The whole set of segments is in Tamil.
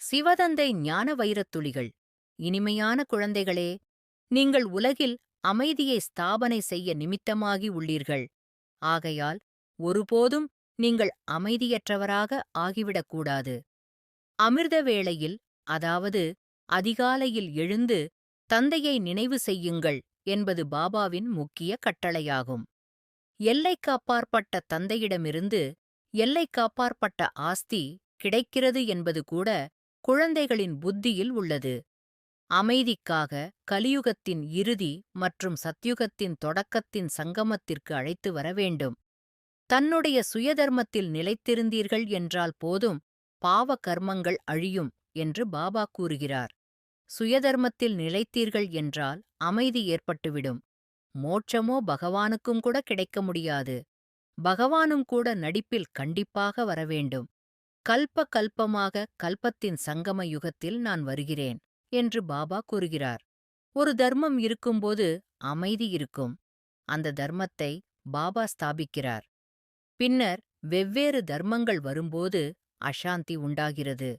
சிவதந்தை ஞான வைரத்துளிகள். இனிமையான குழந்தைகளே, நீங்கள் உலகில் அமைதியை ஸ்தாபனை செய்ய நிமித்தமாகி உள்ளீர்கள். ஆகையால் ஒருபோதும் நீங்கள் அமைதியற்றவராக ஆகிவிடக்கூடாது. அமிர்த வேளையில், அதாவது அதிகாலையில் எழுந்து தந்தையை நினைவு செய்யுங்கள் என்பது பாபாவின் முக்கிய கட்டளையாகும். எல்லைக்கப்பாற்பட்ட தந்தையிடமிருந்து எல்லைக்கப்பாற்பட்ட ஆஸ்தி கிடைக்கிறது என்பது கூட குழந்தைகளின் புத்தியில் உள்ளது. அமைதிக்காக கலியுகத்தின் இறுதி மற்றும் சத்யுகத்தின் தொடக்கத்தின் சங்கமத்திற்கு அழைத்து வர வேண்டும். தன்னுடைய சுயதர்மத்தில் நிலைத்திருந்தீர்கள் என்றால் போதும், பாவ கர்மங்கள் அழியும் என்று பாபா கூறுகிறார். சுயதர்மத்தில் நிலைத்தீர்கள் என்றால் அமைதி ஏற்பட்டுவிடும். மோட்சமோ பகவானுக்கும் கூட கிடைக்க முடியாது. பகவானும் கூட நடிப்பில் கண்டிப்பாக வரவேண்டும். கல்ப கல்பமாக கல்பத்தின் சங்கம யுகத்தில் நான் வருகிறேன் என்று பாபா கூறுகிறார். ஒரு தர்மம் இருக்கும்போது அமைதி இருக்கும். அந்த தர்மத்தை பாபா ஸ்தாபிக்கிறார். பின்னர் வெவ்வேறு தர்மங்கள் வரும்போது அசாந்தி உண்டாகிறது.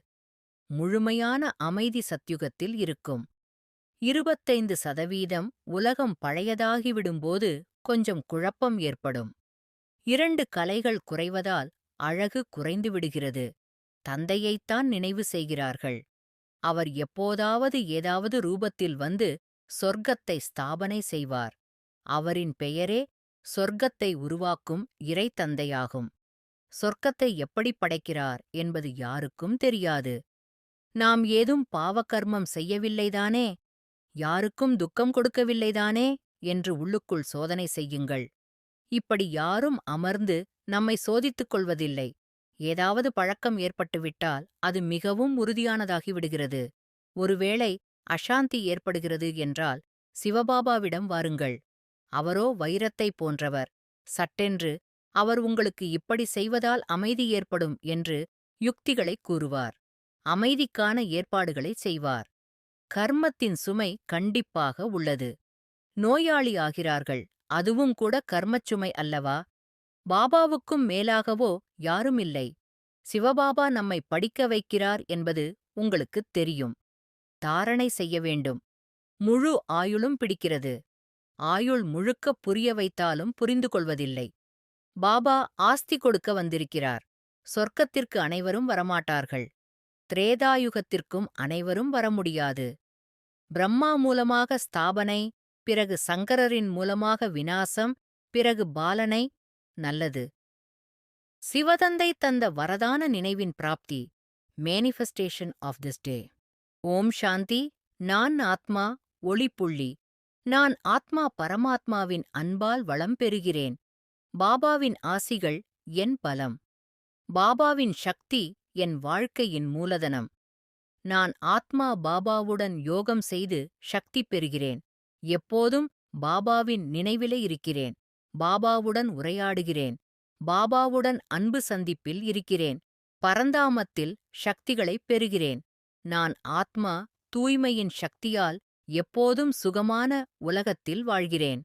முழுமையான அமைதி சத்யுகத்தில் இருக்கும். 25% உலகம் பழையதாகிவிடும்போது கொஞ்சம் குழப்பம் ஏற்படும். 2 கலைகள் குறைவதால் அழகு குறைந்துவிடுகிறது. தந்தையைத்தான் நினைவு செய்கிறார்கள். அவர் எப்போதாவது ஏதாவது ரூபத்தில் வந்து சொர்க்கத்தை ஸ்தாபனை செய்வார். அவரின் பெயரே சொர்க்கத்தை உருவாக்கும் இறை தந்தையாகும். சொர்க்கத்தை எப்படி படைக்கிறார் என்பது யாருக்கும் தெரியாது. நாம் ஏதும் பாவகர்மம் செய்யவில்லைதானே, யாருக்கும் துக்கம் கொடுக்கவில்லைதானே என்று உள்ளுக்குள் சோதனை செய்யுங்கள். இப்படி யாரும் அமர்ந்து நம்மை சோதித்துக் கொள்வதில்லை. ஏதாவது பழக்கம் ஏற்பட்டுவிட்டால் அது மிகவும் உறுதியானதாகிவிடுகிறது. ஒருவேளை அசாந்தி ஏற்படுகிறது என்றால் சிவபாபாவிடம் வாருங்கள். அவரோ வைரத்தைப் போன்றவர். சட்டென்று அவர் உங்களுக்கு இப்படி செய்வதால் அமைதி ஏற்படும் என்று யுக்திகளைக் கூறுவார். அமைதிக்கான ஏற்பாடுகளைச் செய்வார். கர்மத்தின் சுமை கண்டிப்பாக உள்ளது. நோயாளி ஆகிறார்கள், அதுவும் கூட கர்மச்சுமை அல்லவா? பாபாவுக்கும் மேலாகவோ யாருமில்லை. சிவபாபா நம்மை படிக்க வைக்கிறார் என்பது உங்களுக்குத் தெரியும். தாரணை செய்ய வேண்டும். முழு ஆயுளும் பிடிக்கிறது. ஆயுள் முழுக்கப் புரிய வைத்தாலும் புரிந்து கொள்வதில்லை. பாபா ஆஸ்தி கொடுக்க வந்திருக்கிறார். சொர்க்கத்திற்கு அனைவரும் வரமாட்டார்கள். திரேதாயுகத்திற்கும் அனைவரும் வர முடியாது. பிரம்மா மூலமாக ஸ்தாபனை, பிறகு சங்கரரின் மூலமாக விநாசம், பிறகு பாலனை. நல்லது. சிவதந்தை தந்த வரதான நினைவின் பிராப்தி. Manifestation of this day. ஓம் சாந்தி. நான் ஆத்மா, ஒளிப்புள்ளி. நான் ஆத்மா பரமாத்மாவின் அன்பால் வளம் பெறுகிறேன். பாபாவின் ஆசிகள் என் பலம். பாபாவின் சக்தி என் வாழ்க்கையின் மூலதனம். நான் ஆத்மா பாபாவுடன் யோகம் செய்து சக்தி பெறுகிறேன். எப்போதும் பாபாவின் நினைவிலே இருக்கிறேன். பாபாவுடன் உரையாடுகிறேன். பாபாவுடன் அன்பு சந்திப்பில் இருக்கிறேன். பரந்தாமத்தில் சக்திகளைப் பெறுகிறேன். நான் ஆத்மா தூய்மையின் சக்தியால் எப்போதும் சுகமான உலகத்தில் வாழ்கிறேன்.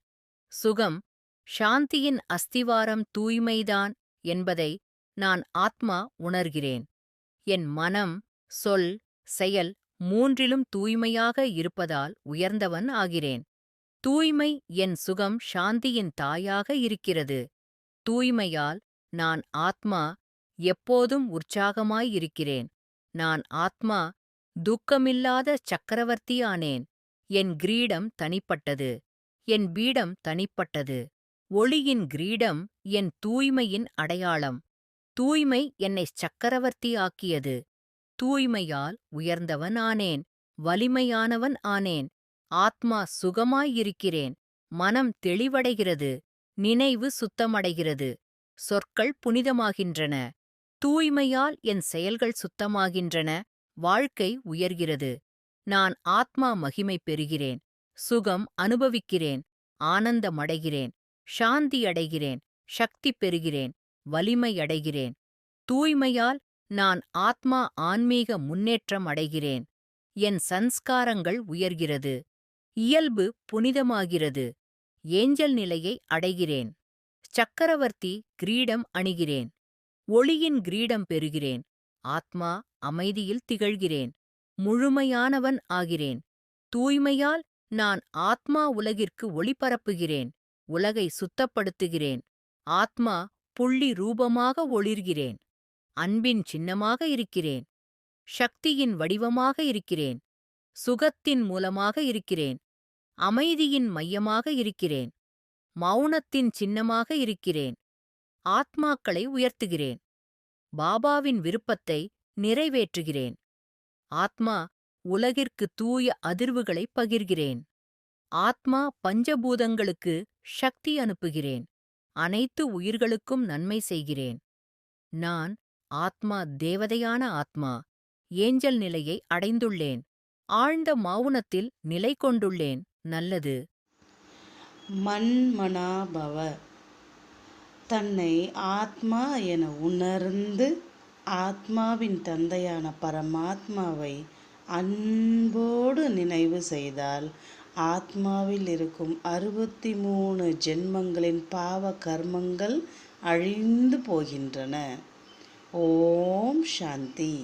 சுகம், சாந்தியின் அஸ்திவாரம் தூய்மைதான் என்பதை நான் ஆத்மா உணர்கிறேன். என் மனம், சொல், செயல் மூன்றிலும் தூய்மையாக இருப்பதால் உயர்ந்தவன் ஆகிறேன். தூய்மை என் சுகம் சாந்தியின் தாயாக இருக்கிறது. தூய்மையால் நான் ஆத்மா எப்போதும் உற்சாகமாயிருக்கிறேன். நான் ஆத்மா துக்கமில்லாத சக்கரவர்த்தியானேன். என் கிரீடம் தனிப்பட்டது. என் பீடம் தனிப்பட்டது. ஒளியின் கிரீடம் என் தூய்மையின் அடையாளம். தூய்மை என்னைச் சக்கரவர்த்தி ஆக்கியது. தூய்மையால் உயர்ந்தவன் ஆனேன். வலிமையானவன் ஆனேன். ஆத்மா சுகமாயிருக்கிறேன். மனம் தெளிவடைகிறது. நினைவு சுத்தமடைகிறது. சொற்கள் புனிதமாகின்றன. தூய்மையால் என் செயல்கள் சுத்தமாகின்றன. வாழ்க்கை உயர்கிறது. நான் ஆத்மா மகிமை பெறுகிறேன். சுகம் அனுபவிக்கிறேன். ஆனந்தமடைகிறேன். சாந்தியடைகிறேன். சக்தி பெறுகிறேன். வலிமையடைகிறேன். தூய்மையால் நான் ஆத்மா ஆன்மீக முன்னேற்றம் அடைகிறேன். என் சன்ஸ்காரங்கள் உயர்கிறது. இயல்பு புனிதமாகிறது. ஏஞ்சல் நிலையை அடைகிறேன். சக்கரவர்த்தி கிரீடம் அணிகிறேன். ஒளியின் கிரீடம் பெறுகிறேன். ஆத்மா அமைதியில் திகழ்கிறேன். முழுமையானவன் ஆகிறேன். தூய்மையால் நான் ஆத்மா உலகிற்கு ஒளி பரப்புகிறேன். உலகை சுத்தப்படுத்துகிறேன். ஆத்மா புள்ளி ரூபமாக ஒளிர்கிறேன். அன்பின் சின்னமாக இருக்கிறேன். சக்தியின் வடிவமாக இருக்கிறேன். சுகத்தின் மூலமாக இருக்கிறேன். அமைதியின் மையமாக இருக்கிறேன். மௌனத்தின் சின்னமாக இருக்கிறேன். ஆத்மாக்களை உயர்த்துகிறேன். பாபாவின் விருப்பத்தை நிறைவேற்றுகிறேன். ஆத்மா உலகிற்கு தூய அதிர்வுகளை பகிர்கிறேன். ஆத்மா பஞ்சபூதங்களுக்கு சக்தி அனுப்புகிறேன். அனைத்து உயிர்களுக்கும் நன்மை செய்கிறேன். நான் ஆத்மா தேவதையான ஆத்மா. ஏஞ்சல் நிலையை அடைந்துள்ளேன். ஆழ்ந்த மௌனத்தில் நிலை கொண்டுள்ளேன். நல்லது. மன்மனாபவ. தன்னை ஆத்மா என உணர்ந்து ஆத்மாவின் தந்தையான பரமாத்மாவை அன்போடு நினைவு செய்தால் ஆத்மாவில் இருக்கும் 63 ஜென்மங்களின் பாவ கர்மங்கள் அழிந்து போகின்றன. ஓம் சாந்தி.